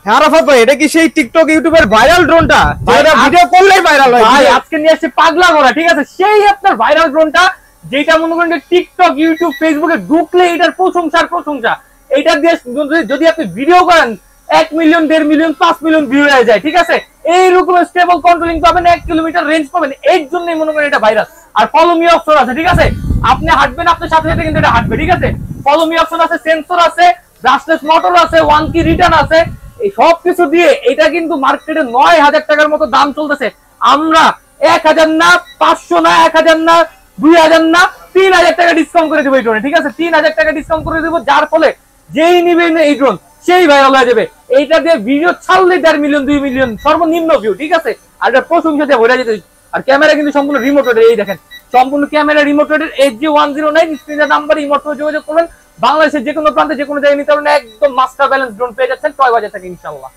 হ্যাঁ আরাফাত ভাই, এটা কি সেই টিকটক ইউটিউবের ভাইরাল ড্রোনটা? যেটা ভিডিও করলেই ভাইরাল হয় ভাই। আজকে নিয়ে আসছে পাগলা করা, ঠিক আছে? সেই আপনার ভাইরাল ড্রোনটা, যেটা মনে করেন টিকটক ইউটিউব ফেসবুকে ঢুকলে এটার প্রশংসার প্রশংসা। এটা দিয়ে যদি আপনি ভিডিও করেন 1 মিলিয়ন 1.5 মিলিয়ন 5 মিলিয়ন ভিউ হয়ে যায়, ঠিক আছে? এইরকম স্টেবল কন্ট্রোলিং পাবেন, 1 কিলোমিটার রেঞ্জ পাবেন, এর জন্যই মনে করেন এটা ভাইরাল। আর ফলো মি অপশন আছে, ঠিক আছে? আপনি হাঁটবেন, আপনার সাথে সাথে কিন্তু এটা হাঁটবে, ঠিক আছে? ফলো মি অপশন আছে, সেন্সর আছে, ব্রাশলেস মোটর আছে, 1 কি রিটার্ন আছে। এই সব কিছু দিয়ে এটা কিন্তু মার্কেটে 9,000 টাকার মতো দাম চলতেছে। আমরা 1,000 না, 500 না, 1,000 না, 2,000 না, 3,000 টাকা ডিসকাউন্ট করে দেবো এই ড্রোনে, ঠিক আছে? 3,000 টাকা ডিসকাউন্ট করে দেবো, যার ফলে যেই নিবে এই ড্রোন সেই ভাইরাল হয়ে যাবে। এইটা দিয়ে ভিডিও ছাড়লে 1.5 মিলিয়ন 2 মিলিয়ন সর্বনিম্ন ভিউ, ঠিক আছে? আর এটা প্রশংসা দিয়ে ভরে যেতে। আর ক্যামেরা কিন্তু সম্পূর্ণ রিমোট রোডের, এই দেখেন সম্পূর্ণ ক্যামেরা রিমোট রোডের, HG109 স্ক্রিনের নাম্বার, ইমোট যোগাযোগ করবেন। বাংলাদেশের যে কোনো প্রান্তে যে কোনো জায়গায় নিতে পারবেন, একদম মাস্টার ব্যালেন্স ড্রোন পেয়ে যাচ্ছেন টয় বাজার থেকে ইনশাআল্লাহ।